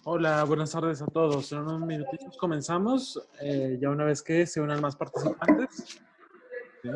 Hola, buenas tardes a todos. En unos minutitos comenzamos, ya una vez que se unan más participantes. ¿Sí?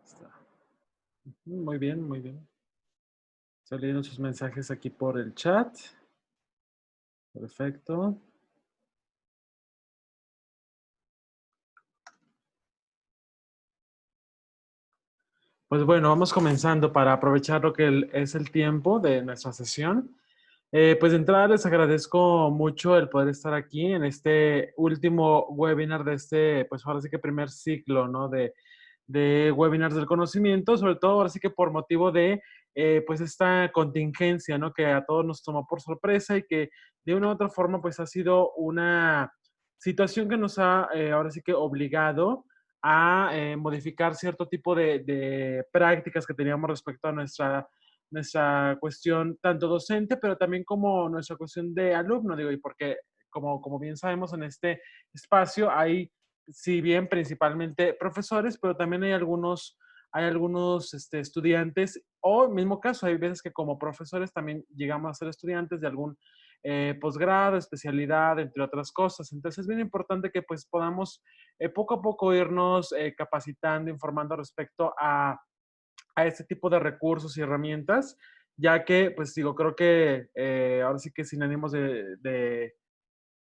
Está. Muy bien, muy bien. Salieron sus mensajes aquí por el chat. Perfecto. Pues bueno, vamos comenzando para aprovechar lo que es el tiempo de nuestra sesión. Pues de entrada les agradezco mucho el poder estar aquí en este último webinar de este, pues ahora sí que primer ciclo, ¿no? De webinars del conocimiento, sobre todo ahora sí que por motivo de, pues esta contingencia, ¿no? Que a todos nos tomó por sorpresa y que de una u otra forma, pues ha sido una situación que nos ha, ahora sí que obligado a modificar cierto tipo de prácticas que teníamos respecto a nuestra cuestión tanto docente, pero también como nuestra cuestión de alumno, digo, y porque como bien sabemos en este espacio hay, si bien principalmente profesores, pero también hay algunos estudiantes, o mismo caso, hay veces que como profesores también llegamos a ser estudiantes de algún posgrado, especialidad, entre otras cosas. Entonces es bien importante que pues podamos poco a poco irnos capacitando, informando respecto a este tipo de recursos y herramientas, ya que, pues digo, creo que ahora sí que sin ánimos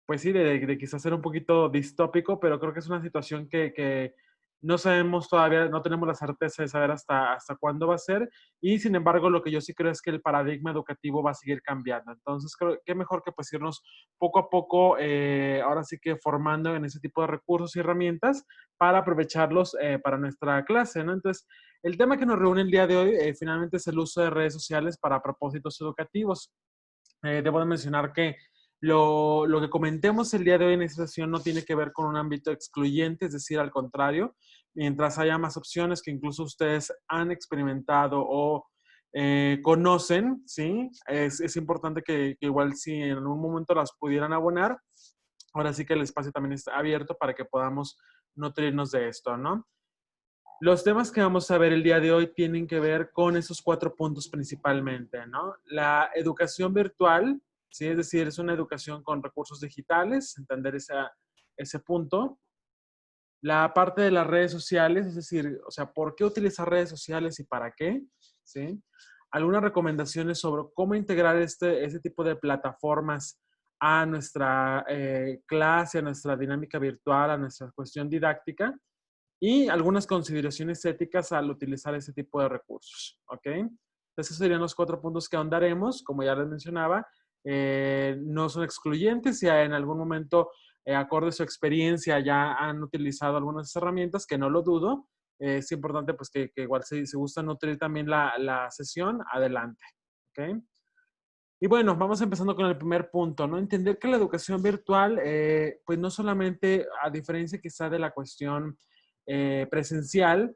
pues sí, de quizás ser un poquito distópico, pero creo que es una situación que no sabemos todavía, no tenemos la certeza de saber hasta cuándo va a ser, y sin embargo, lo que yo sí creo es que el paradigma educativo va a seguir cambiando. Entonces, creo que mejor que pues irnos poco a poco, ahora sí que formando en ese tipo de recursos y herramientas para aprovecharlos para nuestra clase, ¿no? Entonces, el tema que nos reúne el día de hoy finalmente es el uso de redes sociales para propósitos educativos. Debo de mencionar que lo que comentemos el día de hoy en esta sesión no tiene que ver con un ámbito excluyente, es decir, al contrario, mientras haya más opciones que incluso ustedes han experimentado o conocen, ¿sí? Es importante que igual si en algún momento las pudieran abonar, ahora sí que el espacio también está abierto para que podamos nutrirnos de esto, ¿no? Los temas que vamos a ver el día de hoy tienen que ver con esos 4 puntos principalmente, ¿no? La educación virtual, ¿sí? Es decir, es una educación con recursos digitales, entender ese punto. La parte de las redes sociales, es decir, o sea, ¿por qué utilizar redes sociales y para qué? ¿Sí? Algunas recomendaciones sobre cómo integrar ese tipo de plataformas a nuestra clase, a nuestra dinámica virtual, a nuestra cuestión didáctica y algunas consideraciones éticas al utilizar ese tipo de recursos, ¿ok? Entonces, esos serían los 4 puntos que ahondaremos, como ya les mencionaba, no son excluyentes, si en algún momento, acorde a su experiencia, ya han utilizado algunas herramientas, que no lo dudo, es importante pues que igual si gusta nutrir también la sesión, adelante. ¿Ok? Y bueno, vamos empezando con el primer punto, ¿no? Entender que la educación virtual, pues no solamente, a diferencia quizá de la cuestión presencial,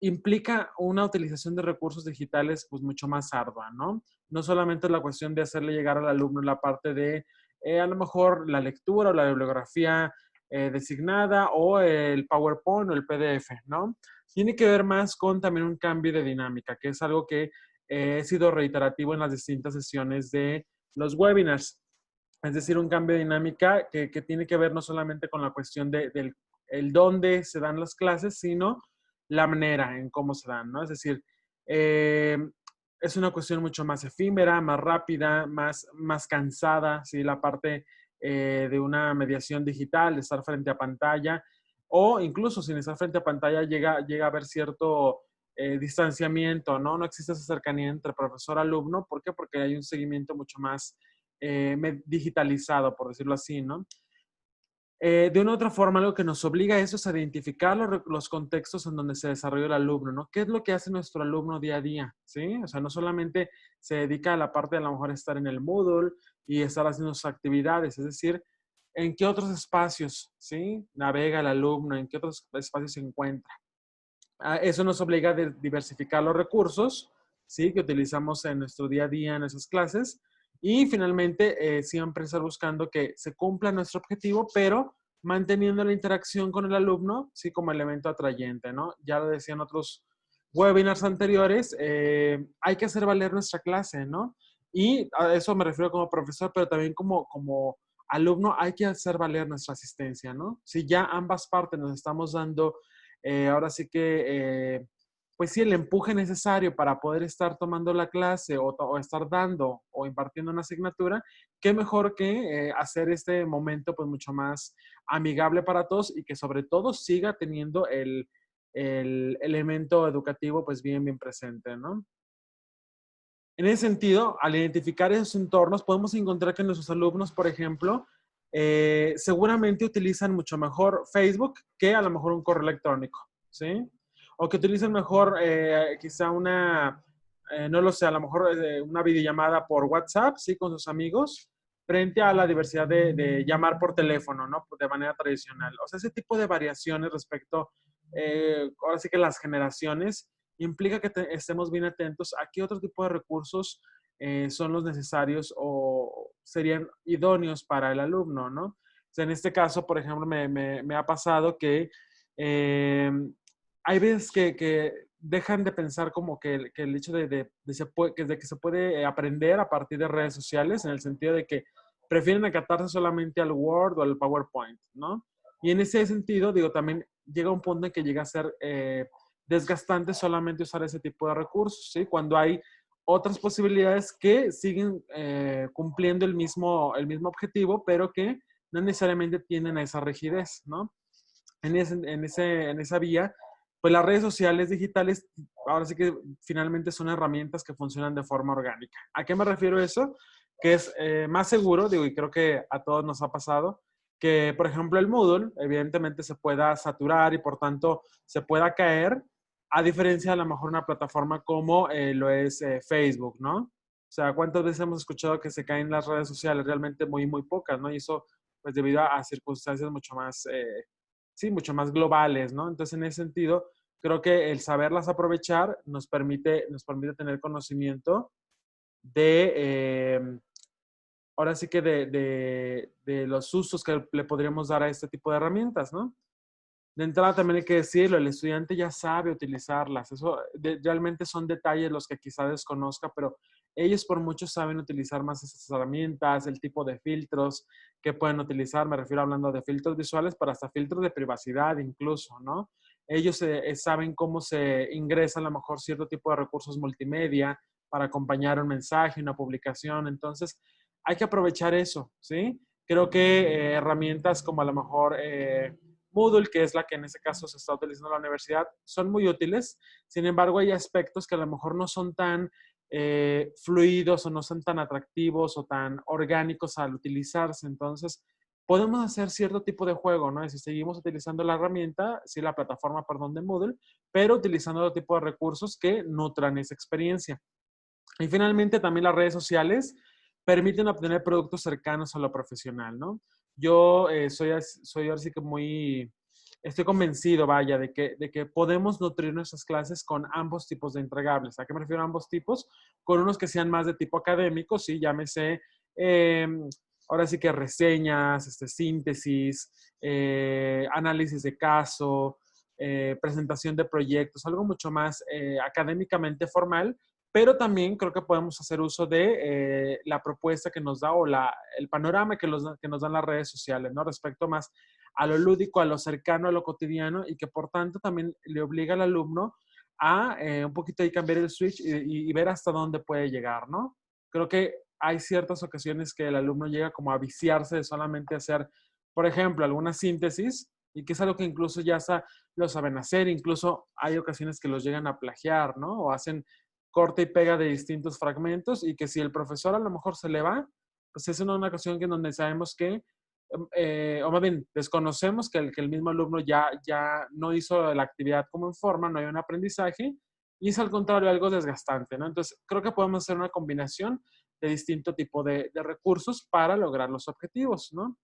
implica una utilización de recursos digitales pues mucho más ardua, ¿no? No solamente es la cuestión de hacerle llegar al alumno la parte de a lo mejor la lectura o la bibliografía designada o el PowerPoint o el PDF, ¿no? Tiene que ver más con también un cambio de dinámica, que es algo que he sido reiterativo en las distintas sesiones de los webinars. Es decir, un cambio de dinámica que tiene que ver no solamente con la cuestión del el dónde se dan las clases, sino la manera en cómo se dan, ¿no? Es decir, eh, es una cuestión mucho más efímera, más rápida, más cansada, ¿sí? La parte de una mediación digital, de estar frente a pantalla, o incluso sin estar frente a pantalla llega a haber cierto distanciamiento, ¿no? No existe esa cercanía entre profesor-alumno. ¿Por qué? Porque hay un seguimiento mucho más digitalizado, por decirlo así, ¿no? De una u otra forma, algo que nos obliga a eso es a identificar los contextos en donde se desarrolla el alumno, ¿no? ¿Qué es lo que hace nuestro alumno día a día? ¿Sí? O sea, no solamente se dedica a la parte de a lo mejor estar en el Moodle y estar haciendo sus actividades, es decir, ¿en qué otros espacios, ¿sí? Navega el alumno, en qué otros espacios se encuentra. Eso nos obliga a diversificar los recursos, ¿sí? Que utilizamos en nuestro día a día en esas clases. Y finalmente, siempre estar buscando que se cumpla nuestro objetivo, pero manteniendo la interacción con el alumno, sí, como elemento atrayente, ¿no? Ya lo decían otros webinars anteriores, hay que hacer valer nuestra clase, ¿no? Y a eso me refiero como profesor, pero también como alumno hay que hacer valer nuestra asistencia, ¿no? Si ya ambas partes nos estamos dando ahora sí que, pues sí, el empuje necesario para poder estar tomando la clase o estar dando o impartiendo una asignatura, qué mejor que hacer este momento pues mucho más amigable para todos y que sobre todo siga teniendo el elemento educativo pues bien presente, ¿no? En ese sentido, al identificar esos entornos, podemos encontrar que nuestros alumnos, por ejemplo, seguramente utilizan mucho mejor Facebook que a lo mejor un correo electrónico, ¿sí? O que utilizan mejor quizá no lo sé, a lo mejor una videollamada por WhatsApp, ¿sí? Con sus amigos, frente a la diversidad de llamar por teléfono, ¿no? De manera tradicional. O sea, ese tipo de variaciones respecto, ahora sí que las generaciones, implica que estemos bien atentos a qué otro tipo de recursos son los necesarios o serían idóneos para el alumno, ¿no? O sea, en este caso, por ejemplo, me ha pasado que eh, hay veces que dejan de pensar como que el hecho de que se puede aprender a partir de redes sociales, en el sentido de que prefieren acatarse solamente al Word o al PowerPoint, ¿no? Y en ese sentido, digo, también llega un punto en que llega a ser desgastante solamente usar ese tipo de recursos, ¿sí? Cuando hay otras posibilidades que siguen cumpliendo el mismo objetivo, pero que no necesariamente tienen esa rigidez, ¿no? En esa vía, pues las redes sociales digitales ahora sí que finalmente son herramientas que funcionan de forma orgánica. ¿A qué me refiero eso? Que es más seguro, digo, y creo que a todos nos ha pasado, que por ejemplo el Moodle evidentemente se pueda saturar y por tanto se pueda caer, a diferencia de a lo mejor una plataforma como lo es Facebook, ¿no? O sea, ¿cuántas veces hemos escuchado que se caen las redes sociales? Realmente muy pocas, ¿no? Y eso pues debido a circunstancias mucho más sí, mucho más globales, ¿no? Entonces, en ese sentido, creo que el saberlas aprovechar nos permite tener conocimiento de, ahora sí que de los usos que le podríamos dar a este tipo de herramientas, ¿no? De entrada también hay que decirlo, el estudiante ya sabe utilizarlas. Eso realmente son detalles los que quizá desconozca, pero ellos por mucho saben utilizar más esas herramientas, el tipo de filtros que pueden utilizar. Me refiero hablando de filtros visuales, pero hasta filtros de privacidad incluso, ¿no? Ellos saben cómo se ingresa a lo mejor cierto tipo de recursos multimedia para acompañar un mensaje, una publicación. Entonces, hay que aprovechar eso, ¿sí? Creo que herramientas como a lo mejor Moodle, que es la que en este caso se está utilizando en la universidad, son muy útiles. Sin embargo, hay aspectos que a lo mejor no son tan fluidos o no son tan atractivos o tan orgánicos al utilizarse. Entonces, podemos hacer cierto tipo de juego, ¿no? Si seguimos utilizando la herramienta, sí, la plataforma, perdón, de Moodle, pero utilizando otro tipo de recursos que nutran esa experiencia. Y finalmente, también las redes sociales permiten obtener productos cercanos a lo profesional, ¿no? Yo soy así que estoy convencido, vaya, de que podemos nutrir nuestras clases con ambos tipos de entregables. ¿A qué me refiero a ambos tipos? Con unos que sean más de tipo académico, sí, llámese, eh, ahora sí que reseñas, síntesis, análisis de caso, presentación de proyectos, algo mucho más académicamente formal, pero también creo que podemos hacer uso de la propuesta que nos da o el panorama que nos dan las redes sociales, ¿no? Respecto más a lo lúdico, a lo cercano, a lo cotidiano y que por tanto también le obliga al alumno a un poquito ahí cambiar el switch y ver hasta dónde puede llegar, ¿no? Creo que hay ciertas ocasiones que el alumno llega como a viciarse de solamente hacer, por ejemplo, alguna síntesis y que es algo que incluso lo saben hacer, incluso hay ocasiones que los llegan a plagiar, ¿no? O hacen corta y pega de distintos fragmentos y que si el profesor a lo mejor se le va, pues es una ocasión que en donde sabemos que, o más bien, desconocemos que el mismo alumno ya no hizo la actividad como en forma, no hay un aprendizaje y es al contrario algo desgastante, ¿no? Entonces, creo que podemos hacer una combinación de distinto tipo de recursos para lograr los objetivos, ¿no?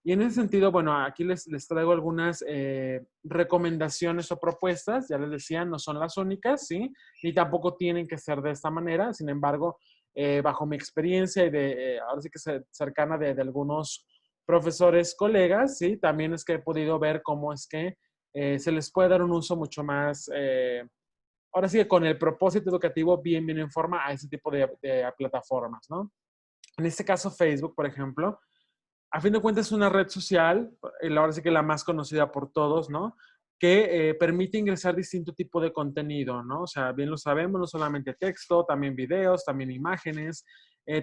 Y en ese sentido, bueno, aquí les traigo algunas recomendaciones o propuestas. Ya les decía, no son las únicas, ¿sí? Ni tampoco tienen que ser de esta manera. Sin embargo, bajo mi experiencia y ahora sí que cercana de algunos profesores, colegas, ¿sí? También es que he podido ver cómo es que se les puede dar un uso mucho más, ahora sí que con el propósito educativo bien en forma a ese tipo de plataformas, ¿no? En este caso, Facebook, por ejemplo, a fin de cuentas es una red social, ahora sí que la más conocida por todos, ¿no? Que permite ingresar distinto tipo de contenido, ¿no? O sea, bien lo sabemos, no solamente texto, también videos, también imágenes,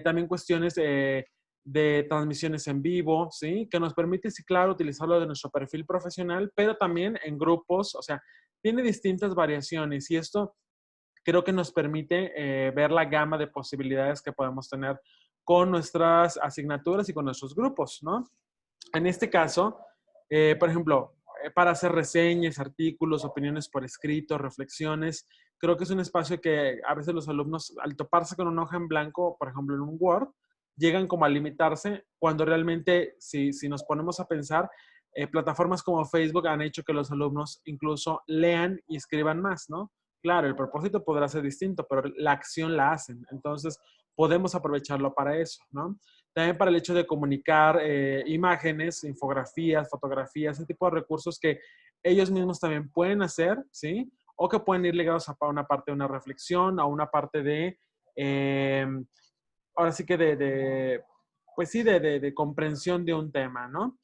también cuestiones de transmisiones en vivo, ¿sí? Que nos permite, sí, claro, utilizarlo de nuestro perfil profesional, pero también en grupos, o sea, tiene distintas variaciones y esto creo que nos permite ver la gama de posibilidades que podemos tener con nuestras asignaturas y con nuestros grupos, ¿no? En este caso, por ejemplo, para hacer reseñas, artículos, opiniones por escrito, reflexiones, creo que es un espacio que a veces los alumnos, al toparse con una hoja en blanco, por ejemplo, en un Word, llegan como a limitarse cuando realmente, si nos ponemos a pensar, plataformas como Facebook han hecho que los alumnos incluso lean y escriban más, ¿no? Claro, el propósito podrá ser distinto, pero la acción la hacen. Entonces, podemos aprovecharlo para eso, ¿no? También para el hecho de comunicar imágenes, infografías, fotografías, ese tipo de recursos que ellos mismos también pueden hacer, ¿sí? O que pueden ir ligados a una parte de una reflexión, a una parte eh, ahora sí que pues sí, de comprensión de un tema, ¿no?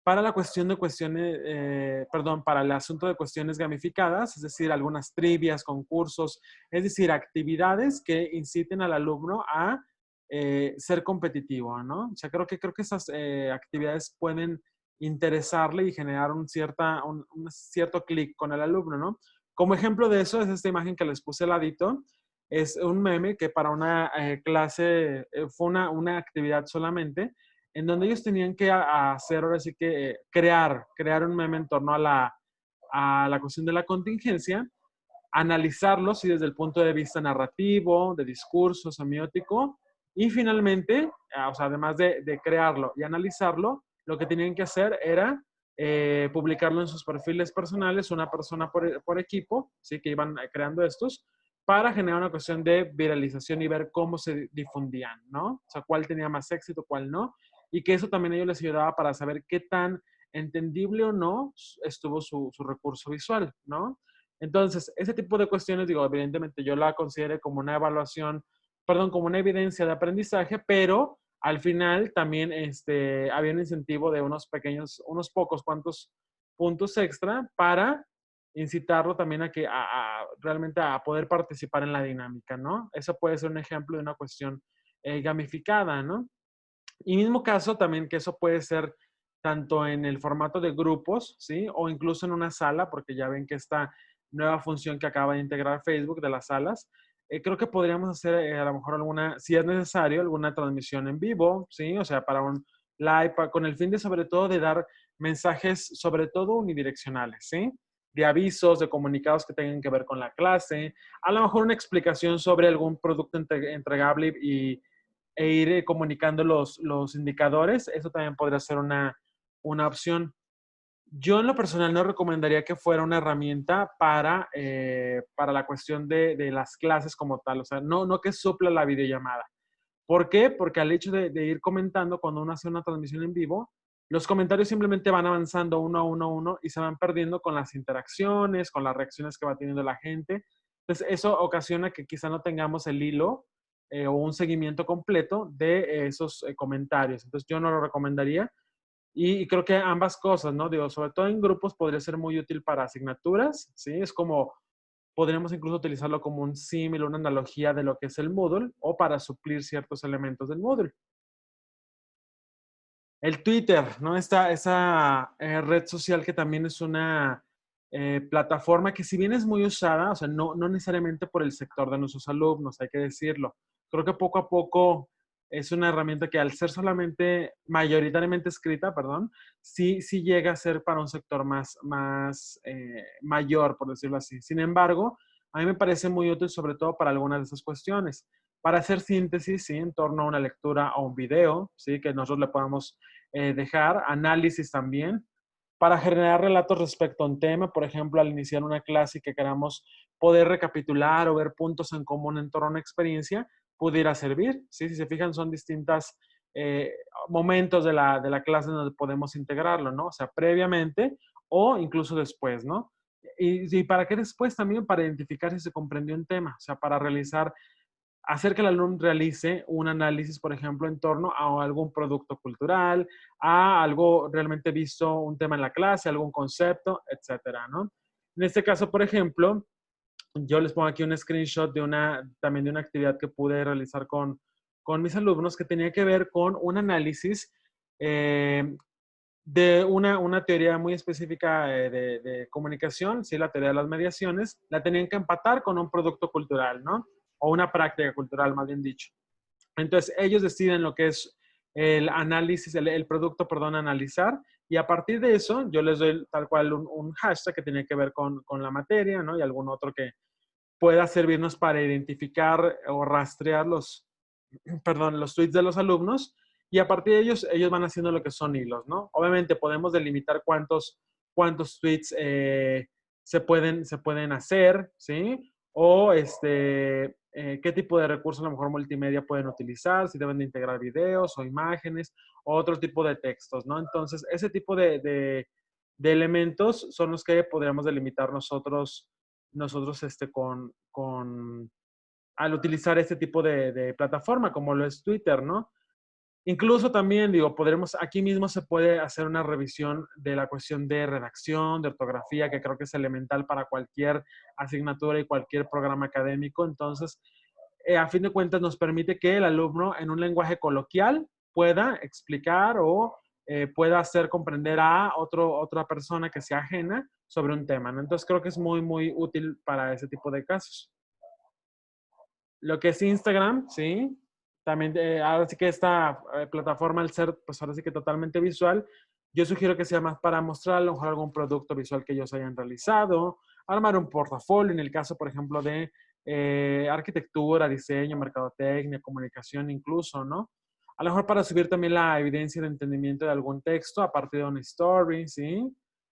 Para la cuestión de cuestiones, perdón, para el asunto de cuestiones gamificadas, es decir, algunas trivias, concursos, es decir, actividades que inciten al alumno a ser competitivo, ¿no? O sea, creo que esas actividades pueden interesarle y generar un cierto clic con el alumno, ¿no? Como ejemplo de eso es esta imagen que les puse al ladito. Es un meme que para una clase fue una actividad solamente en donde ellos tenían que hacer, ahora sí que crear un meme en torno a la cuestión de la contingencia, analizarlo, sí, desde el punto de vista narrativo, de discurso, semiótico, y finalmente, o sea, además de crearlo y analizarlo, lo que tenían que hacer era publicarlo en sus perfiles personales, una persona por equipo, sí, que iban creando estos, para generar una cuestión de viralización y ver cómo se difundían, ¿no? O sea, cuál tenía más éxito, cuál no, y que eso también a ellos les ayudaba para saber qué tan entendible o no estuvo su recurso visual, ¿no? Entonces, ese tipo de cuestiones, digo, evidentemente yo la considero como una evaluación, perdón, como una evidencia de aprendizaje, pero al final también había un incentivo de unos pocos cuantos puntos extra para incitarlo también a que realmente a poder participar en la dinámica, ¿no? Eso puede ser un ejemplo de una cuestión gamificada, ¿no? Y mismo caso también que eso puede ser tanto en el formato de grupos, ¿sí? O incluso en una sala, porque ya ven que esta nueva función que acaba de integrar Facebook de las salas, creo que podríamos hacer a lo mejor alguna, si es necesario, alguna transmisión en vivo, ¿sí? O sea, para un live, con el fin de sobre todo de dar mensajes sobre todo unidireccionales, ¿sí? de avisos, de comunicados que tengan que ver con la clase, a lo mejor una explicación sobre algún producto entregable e ir comunicando los indicadores. Eso también podría ser una opción. Yo en lo personal no recomendaría que fuera una herramienta para la cuestión de las clases como tal, o sea, no que supla la videollamada. ¿Por qué? Porque al hecho de ir comentando cuando uno hace una transmisión en vivo, los comentarios simplemente van avanzando uno a uno a uno y se van perdiendo con las interacciones, con las reacciones que va teniendo la gente. Entonces, eso ocasiona que quizá no tengamos el hilo o un seguimiento completo de esos comentarios. Entonces, yo no lo recomendaría. Y creo que ambas cosas, ¿no? Digo, sobre todo en grupos podría ser muy útil para asignaturas, ¿sí? Es como, podríamos incluso utilizarlo como un símil, una analogía de lo que es el Moodle o para suplir ciertos elementos del Moodle. El Twitter, ¿no? Esa red social que también es una plataforma que si bien es muy usada, o sea, no necesariamente por el sector de nuestros alumnos, hay que decirlo. Creo que poco a poco es una herramienta que al ser solamente mayoritariamente escrita, perdón, sí llega a ser para un sector más mayor, por decirlo así. Sin embargo, a mí me parece muy útil sobre todo para algunas de esas cuestiones. Para hacer síntesis, ¿sí? En torno a una lectura o un video, ¿sí? Que nosotros le podamos dejar, análisis también, para generar relatos respecto a un tema, por ejemplo, al iniciar una clase y que queramos poder recapitular o ver puntos en común en torno a una experiencia, pudiera servir. ¿Sí? Si se fijan, son distintas momentos de la clase donde podemos integrarlo, ¿no? O sea, previamente o incluso después, ¿no? Y para qué después también, para identificar si se comprendió un tema, o sea, para realizar hacer que el alumno realice un análisis, por ejemplo, en torno a algún producto cultural, a algo realmente visto, un tema en la clase, algún concepto, etcétera, ¿no? En este caso, por ejemplo, yo les pongo aquí un screenshot también de una actividad que pude realizar con mis alumnos que tenía que ver con un análisis eh, de una teoría muy específica de comunicación, sí, la teoría de las mediaciones, la tenían que empatar con un producto cultural, ¿no? O una práctica cultural, más bien dicho. Entonces, ellos deciden lo que es el análisis, el producto, perdón, a analizar, y a partir de eso, yo les doy tal cual un hashtag que tiene que ver con la materia, ¿no? Y algún otro que pueda servirnos para identificar o rastrear perdón, los tweets de los alumnos y a partir de ellos van haciendo lo que son hilos, ¿no? Obviamente podemos delimitar cuántos tweets se pueden hacer, ¿sí? O qué tipo de recursos a lo mejor multimedia pueden utilizar, si deben de integrar videos o imágenes o otro tipo de textos, ¿no? Entonces, ese tipo de elementos son los que podríamos delimitar nosotros al utilizar este tipo de plataforma, como lo es Twitter, ¿no? Incluso también, digo, aquí mismo se puede hacer una revisión de la cuestión de redacción, de ortografía, que creo que es elemental para cualquier asignatura y cualquier programa académico. Entonces, a fin de cuentas, nos permite que el alumno en un lenguaje coloquial pueda explicar o pueda hacer comprender a otra persona que sea ajena sobre un tema, ¿no? Entonces, creo que es muy, muy útil para ese tipo de casos. Lo que es Instagram, sí. También, ahora sí que esta plataforma, al ser, pues ahora sí que totalmente visual, yo sugiero que sea más para mostrar a lo mejor algún producto visual que ellos hayan realizado, armar un portafolio en el caso, por ejemplo, de arquitectura, diseño, mercadotecnia, comunicación incluso, ¿no? A lo mejor para subir también la evidencia de entendimiento de algún texto a partir de una story, ¿sí?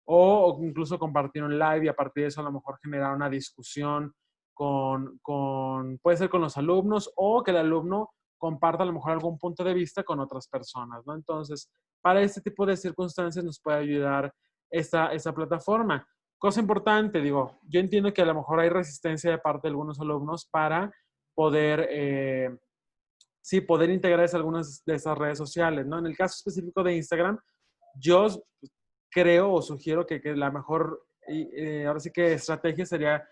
O incluso compartir un live y a partir de eso a lo mejor generar una discusión puede ser con los alumnos o que el alumno comparta a lo mejor algún punto de vista con otras personas, ¿no? Entonces, para este tipo de circunstancias nos puede ayudar esta plataforma. Cosa importante, digo, yo entiendo que a lo mejor hay resistencia de parte de algunos alumnos para poder, sí, poder integrarse a algunas de esas redes sociales, ¿no? En el caso específico de Instagram, yo creo o sugiero que la mejor, ahora sí que estrategia sería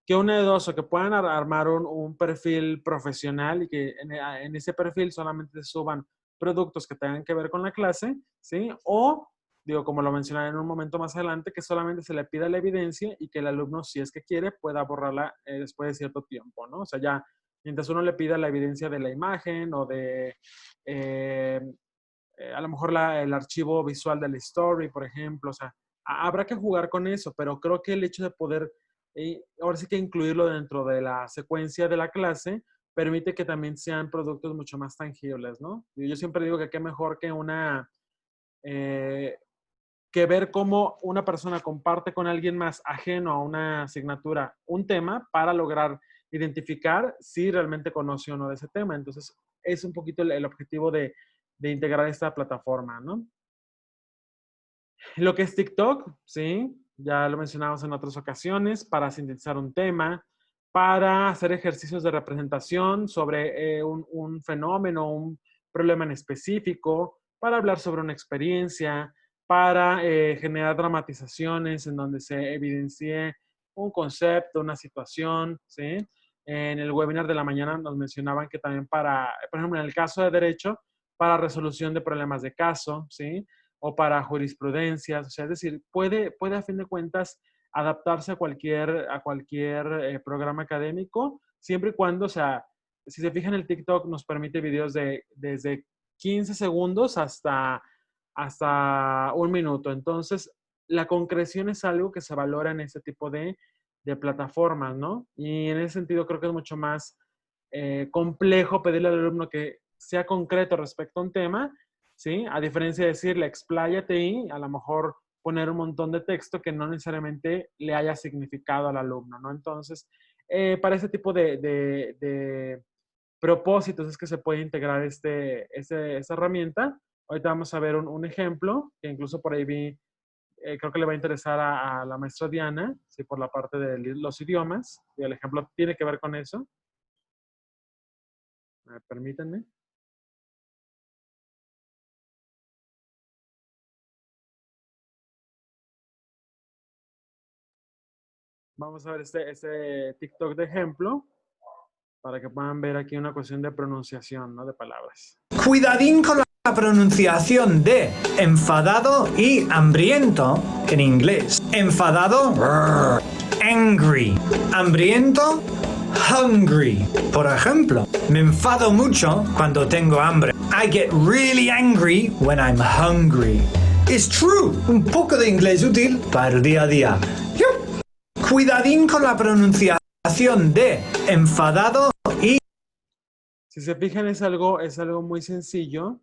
que una de dos, o que puedan armar un perfil profesional y que en ese perfil solamente se suban productos que tengan que ver con la clase, ¿sí? O, digo, como lo mencioné en un momento más adelante, que solamente se le pida la evidencia y que el alumno, si es que quiere, pueda borrarla después de cierto tiempo, ¿no? O sea, ya, mientras uno le pida la evidencia de la imagen o de a lo mejor el archivo visual de la story, por ejemplo, o sea, Habrá que jugar con eso, pero creo que el hecho de poder, ahora sí que incluirlo dentro de la secuencia de la clase, permite que también sean productos mucho más tangibles, ¿no? Y yo siempre digo que qué mejor que eh, que ver cómo una persona comparte con alguien más ajeno a una asignatura un tema para lograr identificar si realmente conoce o no de ese tema. Entonces, es un poquito el objetivo de integrar esta plataforma, ¿no? Lo que es TikTok, sí, ya lo mencionamos en otras ocasiones, para sintetizar un tema, para hacer ejercicios de representación sobre un fenómeno, un problema en específico, para hablar sobre una experiencia, para generar dramatizaciones en donde se evidencie un concepto, una situación, ¿sí? En el webinar de la mañana nos mencionaban que también para, por ejemplo, en el caso de derecho, para resolución de problemas de caso, ¿sí? O para jurisprudencias, o sea, es decir, puede a fin de cuentas adaptarse a cualquier programa académico, siempre y cuando, o sea, si se fijan, el TikTok nos permite videos de desde 15 segundos hasta un minuto. Entonces, la concreción es algo que se valora en este tipo de plataformas, ¿no? Y en ese sentido creo que es mucho más complejo pedirle al alumno que sea concreto respecto a un tema, ¿sí? A diferencia de decirle, expláyate y a lo mejor poner un montón de texto que no necesariamente le haya significado al alumno, ¿no? Entonces, para ese tipo de propósitos es que se puede integrar esta herramienta. Ahorita vamos a ver un ejemplo, que incluso por ahí vi, creo que le va a interesar a la maestra Diana, ¿sí? Por la parte de los idiomas, y el ejemplo tiene que ver con eso. Permítanme. Vamos a ver este TikTok de ejemplo para que puedan ver aquí una cuestión de pronunciación, ¿no? De palabras. Cuidadín con la pronunciación de enfadado y hambriento en inglés. Enfadado, angry. Hambriento, hungry. Por ejemplo, me enfado mucho cuando tengo hambre. I get really angry when I'm hungry. It's true. Un poco de inglés útil para el día a día. Yep. Cuidadín con la pronunciación de enfadado y... Si se fijan, es algo muy sencillo,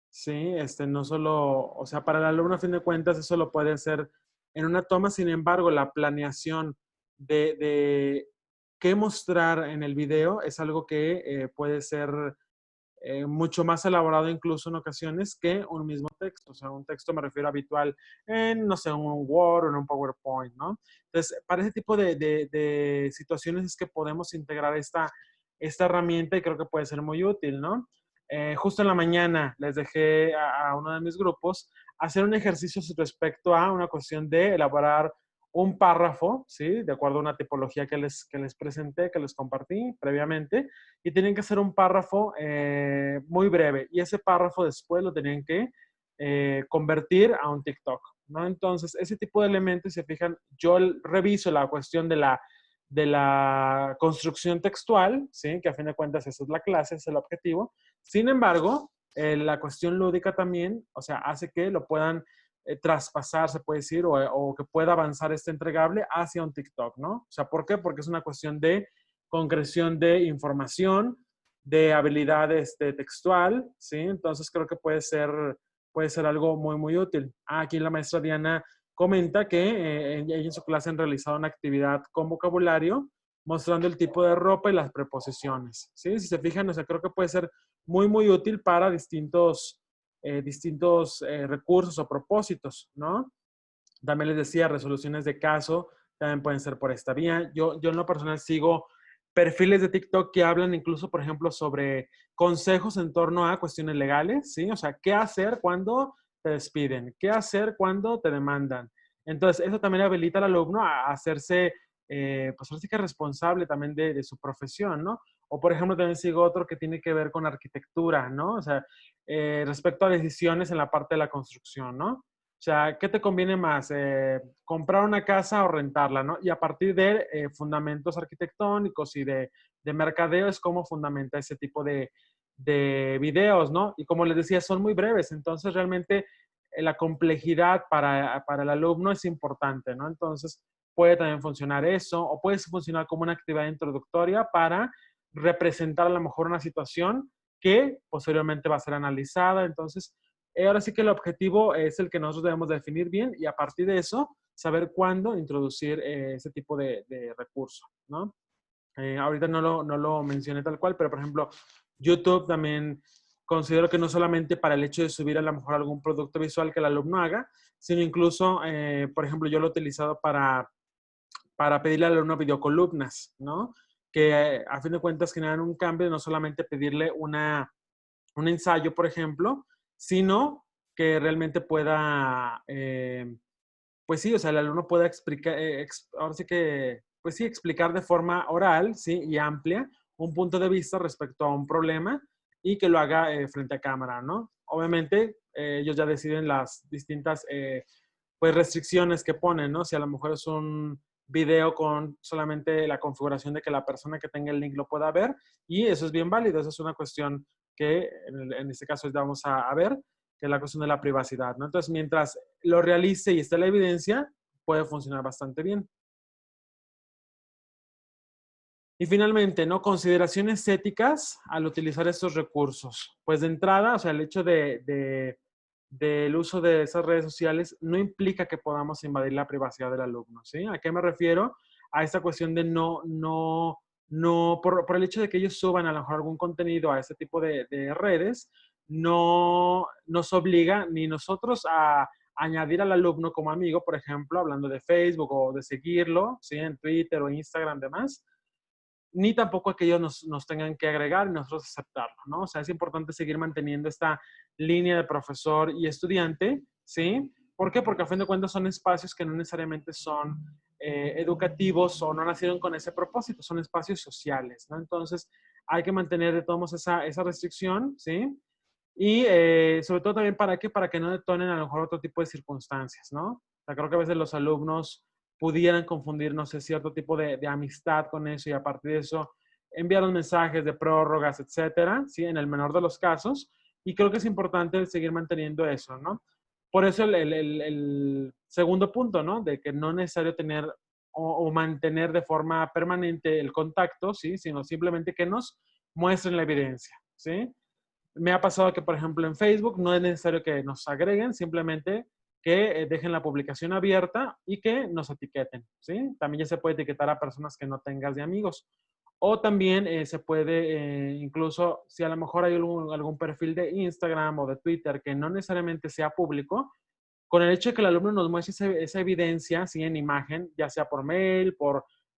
¿sí? No solo, o sea, para el alumno a fin de cuentas eso lo puede hacer en una toma, sin embargo, la planeación de qué mostrar en el video es algo que puede ser mucho más elaborado incluso en ocasiones que un mismo texto. O sea, un texto me refiero habitual en, no sé, un Word o en un PowerPoint, ¿no? Entonces, para ese tipo de situaciones es que podemos integrar esta herramienta y creo que puede ser muy útil, ¿no? Justo en la mañana les dejé a uno de mis grupos hacer un ejercicio respecto a una cuestión de elaborar un párrafo, ¿sí? De acuerdo a una tipología que les presenté, que les compartí previamente, y tienen que hacer un párrafo muy breve. Y ese párrafo después lo tenían que convertir a un TikTok, ¿no? Entonces, ese tipo de elementos, si se fijan, yo reviso la cuestión de la construcción textual, ¿sí? Que a fin de cuentas esa es la clase, ese es el objetivo. Sin embargo, la cuestión lúdica también, o sea, hace que lo puedan traspasar, se puede decir, o que pueda avanzar este entregable hacia un TikTok, ¿no? O sea, ¿por qué? Porque es una cuestión de concreción de información, de habilidades de textual, ¿sí? Entonces creo que puede ser algo muy, muy útil. Aquí la maestra Diana comenta que ella en su clase han realizado una actividad con vocabulario mostrando el tipo de ropa y las preposiciones, ¿sí? Si se fijan, o sea, creo que puede ser muy, muy útil para distintos recursos o propósitos, ¿no? También les decía, resoluciones de caso también pueden ser por esta vía. Yo en lo personal sigo perfiles de TikTok que hablan incluso, por ejemplo, sobre consejos en torno a cuestiones legales, ¿sí? O sea, ¿qué hacer cuando te despiden? ¿Qué hacer cuando te demandan? Entonces, eso también habilita al alumno a hacerse, pues, así que responsable también de su profesión, ¿no? O, por ejemplo, también sigo otro que tiene que ver con arquitectura, ¿no? O sea, respecto a decisiones en la parte de la construcción, ¿no? O sea, ¿qué te conviene más? ¿Comprar una casa o rentarla, no? Y a partir de fundamentos arquitectónicos y de mercadeo es como fundamenta ese tipo de videos, ¿no? Y como les decía, son muy breves, entonces realmente la complejidad para el alumno es importante, ¿no? Entonces, puede también funcionar eso, o puede funcionar como una actividad introductoria para representar a lo mejor una situación que posteriormente va a ser analizada. Entonces, ahora sí que el objetivo es el que nosotros debemos definir bien y a partir de eso, saber cuándo introducir ese tipo de recurso, ¿no? Ahorita no lo mencioné tal cual, pero por ejemplo, YouTube también considero que no solamente para el hecho de subir a lo mejor algún producto visual que el alumno haga, sino incluso, por ejemplo, yo lo he utilizado para pedirle al alumno videocolumnas, ¿no? Que a fin de cuentas generan un cambio, no solamente pedirle un ensayo, por ejemplo, sino que realmente pueda, pues sí, o sea, el alumno pueda explicar, ahora sí que, pues sí, explicar de forma oral, sí, y amplia un punto de vista respecto a un problema y que lo haga frente a cámara, ¿no? Obviamente, ellos ya deciden las distintas, pues, restricciones que ponen, ¿no? Si a lo mejor es un video con solamente la configuración de que la persona que tenga el link lo pueda ver, y eso es bien válido, eso es una cuestión que en este caso vamos a ver, que es la cuestión de la privacidad, ¿no? Entonces, mientras lo realice y esté la evidencia, puede funcionar bastante bien. Y finalmente, ¿no? Consideraciones éticas al utilizar estos recursos. Pues de entrada, o sea, el hecho del uso de esas redes sociales no implica que podamos invadir la privacidad del alumno, ¿sí? ¿A qué me refiero? A esta cuestión de no, por el hecho de que ellos suban a lo mejor algún contenido a este tipo de redes, no nos obliga ni nosotros a añadir al alumno como amigo, por ejemplo, hablando de Facebook o de seguirlo, ¿sí? En Twitter o Instagram, demás, ni tampoco a que ellos nos tengan que agregar y nosotros aceptarlo, ¿no? O sea, es importante seguir manteniendo esta línea de profesor y estudiante, ¿sí? ¿Por qué? Porque a fin de cuentas son espacios que no necesariamente son educativos o no nacieron con ese propósito, son espacios sociales, ¿no? Entonces, hay que mantener de todos modos esa restricción, ¿sí? Y sobre todo también para qué, para que no detonen a lo mejor otro tipo de circunstancias, ¿no? O sea, creo que a veces los alumnos pudieran confundir, no sé, cierto tipo de amistad con eso y a partir de eso enviaron mensajes de prórrogas, etcétera, ¿sí? En el menor de los casos. Y creo que es importante seguir manteniendo eso, ¿no? Por eso el segundo punto, ¿no? De que no es necesario tener o mantener de forma permanente el contacto, ¿sí? Sino simplemente que nos muestren la evidencia, ¿sí? Me ha pasado que, por ejemplo, en Facebook no es necesario que nos agreguen, simplemente que dejen la publicación abierta y que nos etiqueten, ¿sí? También ya se puede etiquetar a personas que no tengas de amigos. O también se puede, incluso si a lo mejor hay algún perfil de Instagram o de Twitter que no necesariamente sea público, con el hecho de que el alumno nos muestre esa evidencia, ¿sí? En imagen, ya sea por mail,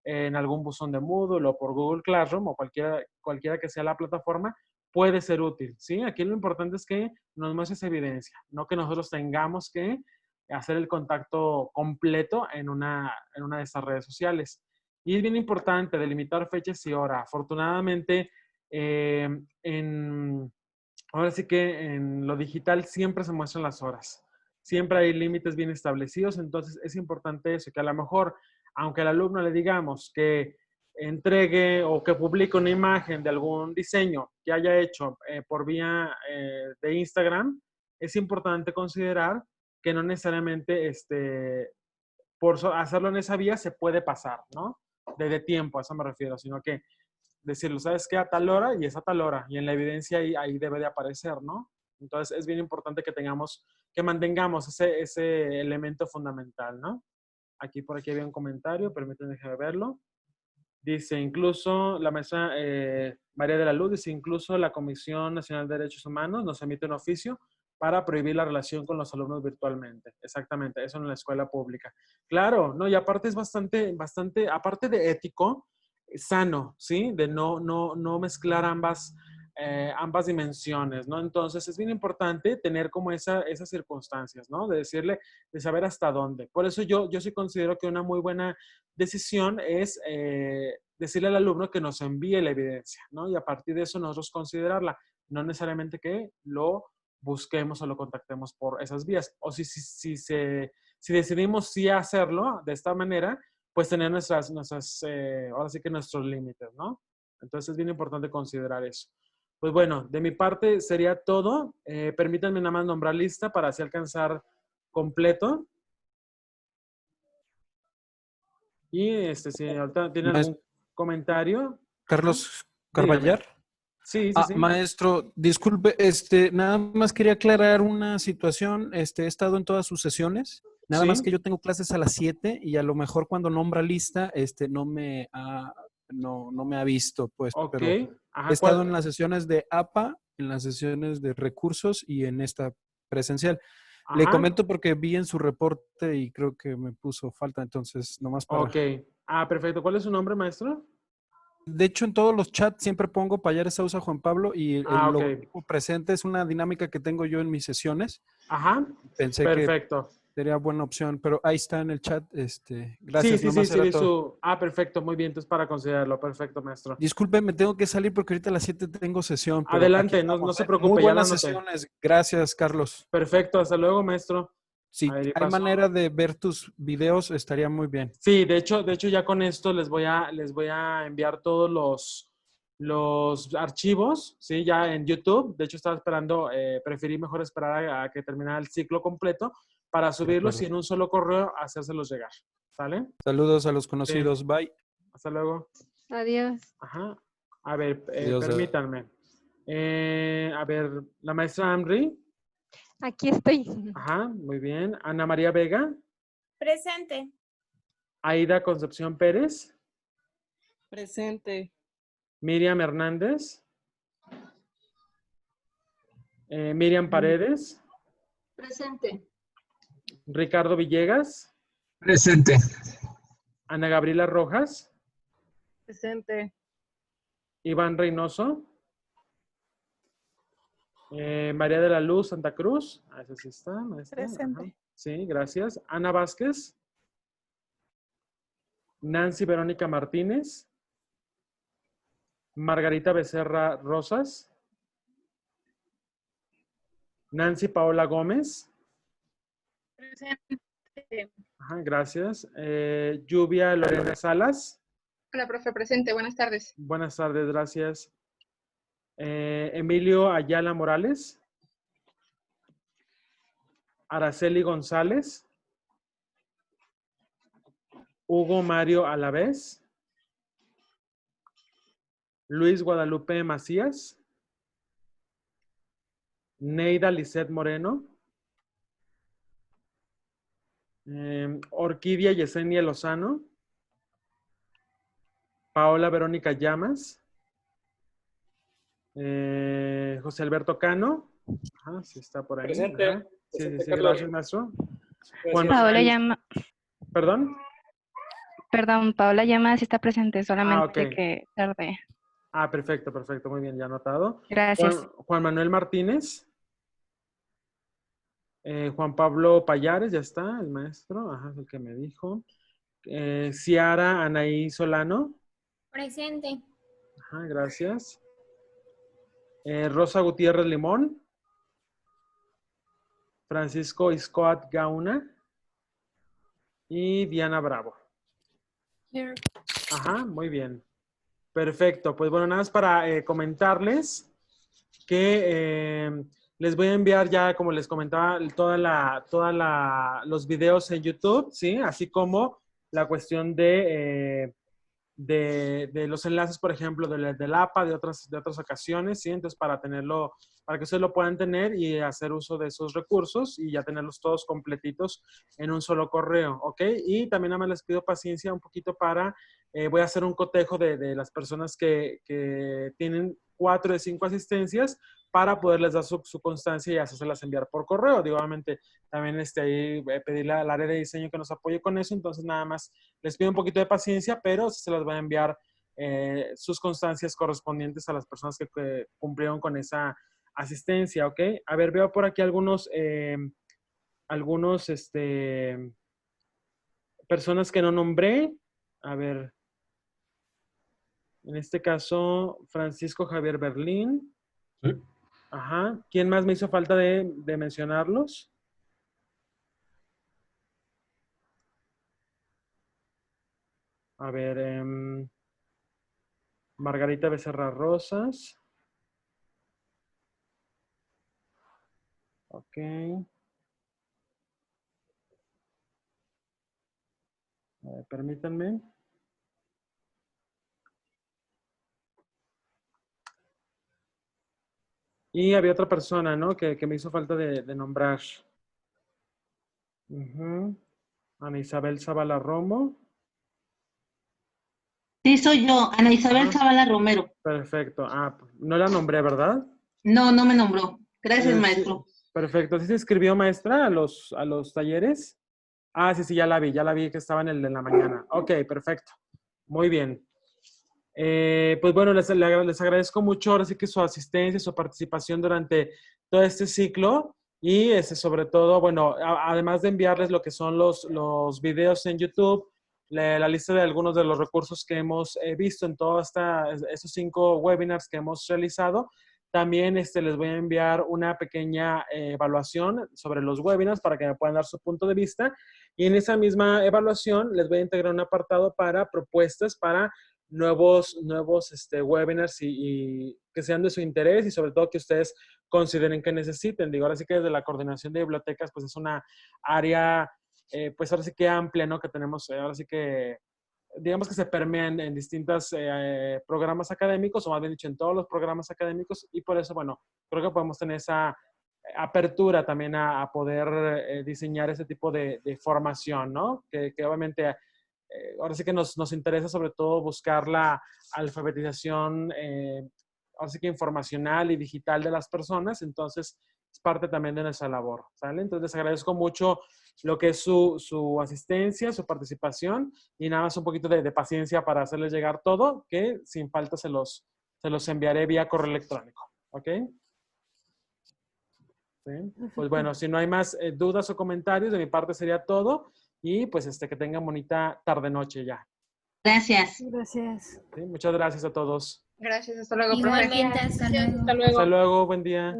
en algún buzón de Moodle o por Google Classroom o cualquiera que sea la plataforma, puede ser útil, ¿sí? Aquí lo importante es que nos muestre esa evidencia, no que nosotros tengamos que hacer el contacto completo en una de estas redes sociales. Y es bien importante delimitar fechas y hora. Afortunadamente, eh, en, ahora sí que en lo digital siempre se muestran las horas. Siempre hay límites bien establecidos, entonces es importante eso, que a lo mejor, aunque al alumno le digamos que entregue o que publique una imagen de algún diseño que haya hecho por vía de Instagram, es importante considerar que no necesariamente por hacerlo en esa vía se puede pasar, ¿no? De tiempo, a eso me refiero, sino que decirlo, ¿sabes qué? A tal hora y es a tal hora. Y en la evidencia ahí debe de aparecer, ¿no? Entonces es bien importante que mantengamos ese elemento fundamental, ¿no? Por aquí había un comentario, permítanme dejar verlo. Dice, incluso la maestra María de la Luz, dice, incluso la Comisión Nacional de Derechos Humanos nos emite un oficio para prohibir la relación con los alumnos virtualmente. Exactamente, eso en la escuela pública. Claro, no, y aparte es bastante, aparte de ético, sano, ¿sí? De no mezclar ambas dimensiones, ¿no? Entonces es bien importante tener como esas circunstancias, ¿no? De decirle, de saber hasta dónde. Por eso yo sí considero que una muy buena decisión es decirle al alumno que nos envíe la evidencia, ¿no? Y a partir de eso nosotros considerarla, no necesariamente que lo busquemos o lo contactemos por esas vías. O si decidimos sí hacerlo de esta manera, pues tener ahora sí que nuestros límites, ¿no? Entonces es bien importante considerar eso. Pues bueno, de mi parte sería todo. Permítanme nada más nombrar lista para así alcanzar completo. Y si ahorita tienen Maes- algún comentario. Ajá, Carlos dígame. Carballar. Sí, sí, sí. Maestro, disculpe, nada más quería aclarar una situación. He estado en todas sus sesiones. Nada más Sí, que yo tengo clases a las 7 y a lo mejor cuando nombra lista, no me ha visto, pues, ok. pero he Ajá, estado en las sesiones de APA, en las sesiones de recursos y en esta presencial. Le Ajá, comento porque vi en su reporte y creo que me puso falta, entonces, nomás ok. para... Perfecto. ¿Cuál es su nombre, maestro? De hecho, en todos los chats siempre pongo Payares Sousa Juan Pablo y el Ok. logotipo presente es una dinámica que tengo yo en mis sesiones. Ajá, Pensé que perfecto. sería buena opción, pero ahí está en el chat. Sí, Gracias, sí, sí, nomás sí, era vi todo. su... perfecto, muy bien, entonces para considerarlo. Perfecto, maestro. Disculpe, me tengo que salir porque ahorita a las 7 tengo sesión, pero aquí Adelante, no, no estamos, se ¿eh? Muy preocupe, ya la buenas anoté. sesiones. Gracias, Carlos. Perfecto, hasta luego, maestro. A Si ver, y hay paso. manera de ver tus videos, estaría muy bien. Sí, de hecho ya con esto les voy a enviar todos los archivos, sí, ya en YouTube. De hecho estaba esperando, preferí mejor esperar a que terminara el ciclo completo para De subirlos y acuerdo. en un solo correo hacérselos llegar. ¿Sale? Saludos a los Sí, conocidos. Bye. hasta luego. Adiós. Ajá. A ver, Adiós. permítanme. A ver, la maestra Amri. Aquí estoy. Ajá, muy bien. Ana María Vega. Presente. Aida Concepción Pérez. Presente. Miriam Hernández. Miriam Paredes. Presente. Ricardo Villegas. Presente. Ana Gabriela Rojas. Presente. Iván Reynoso. María de la Luz Santa Cruz. Esa sí está, maestra. Ajá. Presente. Sí, gracias. Ana Vázquez. Nancy Verónica Martínez. Margarita Becerra Rosas. Nancy Paola Gómez. Presente. Ajá, gracias. Lluvia Lorena Salas. Hola, profe, presente. Buenas tardes. Buenas tardes, gracias. Emilio Ayala Morales. Araceli González. Hugo Mario Alavés. Luis Guadalupe Macías. Neida Lisset Moreno. Orquídea Yesenia Lozano. Paola Verónica Llamas. José Alberto Cano. Ajá, sí está por ahí. Presente. Ajá. Sí, sí, Presente, sí, Carlos. gracias, maestro. Juan Gracias. Paola Manuel. llama, ¿Perdón? perdón, Paola llama sí está presente, solamente Ok. que tarde. Perfecto, perfecto. Muy bien, ya anotado. Gracias. Juan Manuel Martínez. Juan Pablo Payares, ya está, el maestro. Ajá, es el que me dijo. Ciara Anaí Solano. Presente. Ajá, gracias. Rosa Gutiérrez Limón. Francisco Iscoat Gauna. Y Diana Bravo. Here. Ajá, muy bien. Perfecto. Pues bueno, nada más para comentarles que les voy a enviar ya, como les comentaba, los videos en YouTube, ¿sí? Así como la cuestión de los enlaces, por ejemplo, del APA, de otras ocasiones, ¿sí? Entonces, para que ustedes lo puedan tener y hacer uso de esos recursos y ya tenerlos todos completitos en un solo correo, ¿ok? Y también nada más les pido paciencia un poquito voy a hacer un cotejo de las personas que tienen 4 de 5 asistencias para poderles dar su constancia y hacérselas enviar por correo. Digo, obviamente, también ahí pedirle al área de diseño que nos apoye con eso, entonces nada más les pido un poquito de paciencia, pero sí se las voy a enviar sus constancias correspondientes a las personas que cumplieron con esa asistencia, ¿ok? A ver, veo por aquí algunos personas que no nombré. A ver, en este caso, Francisco Javier Berlín. Sí. Ajá. ¿Quién más me hizo falta de mencionarlos? A ver, Margarita Becerra Rosas. Ok. Permítanme. Y había otra persona, ¿no? Que me hizo falta de nombrar. Ujú. Ana Isabel Zavala Romo. Sí, soy yo, Ana Isabel Ah, Zavala Romero. perfecto. Ah, no la nombré, ¿verdad? No, no me nombró. Gracias, Sí, maestro. perfecto. ¿Sí se inscribió, maestra, a los talleres? Ah, sí, sí, ya la vi que estaba en el de la mañana. Ok, perfecto. Muy bien. Pues bueno, les agradezco mucho ahora sí que su asistencia, su participación durante todo este ciclo y sobre todo, bueno, además de enviarles lo que son los videos en YouTube, la lista de algunos de los recursos que hemos visto en todos estos 5 webinars que hemos realizado, también les voy a enviar una pequeña evaluación sobre los webinars para que me puedan dar su punto de vista y en esa misma evaluación les voy a integrar un apartado para propuestas para nuevos webinars y que sean de su interés y sobre todo que ustedes consideren que necesiten. Digo, ahora sí que desde la coordinación de bibliotecas, pues es una área, pues ahora sí que amplia, ¿no? Que tenemos, ahora sí que, digamos que se permean en distintos programas académicos, o más bien dicho, en todos los programas académicos, y por eso, bueno, creo que podemos tener esa apertura también a poder diseñar ese tipo de formación, ¿no? Que obviamente ahora sí que nos interesa sobre todo buscar la alfabetización, ahora sí que informacional y digital de las personas, entonces es parte también de nuestra labor, ¿sale? Entonces les agradezco mucho lo que es su asistencia, su participación y nada más un poquito de paciencia para hacerles llegar todo, que sin falta se los enviaré vía correo electrónico, ¿ok? ¿Sí? Pues bueno, si no hay más dudas o comentarios, de mi parte sería todo. Y pues que tengan bonita tarde-noche ya. Gracias. Gracias. ¿Sí? Muchas gracias a todos. Gracias, hasta luego, profe. Igualmente, hasta luego. Hasta luego. Hasta luego, buen día.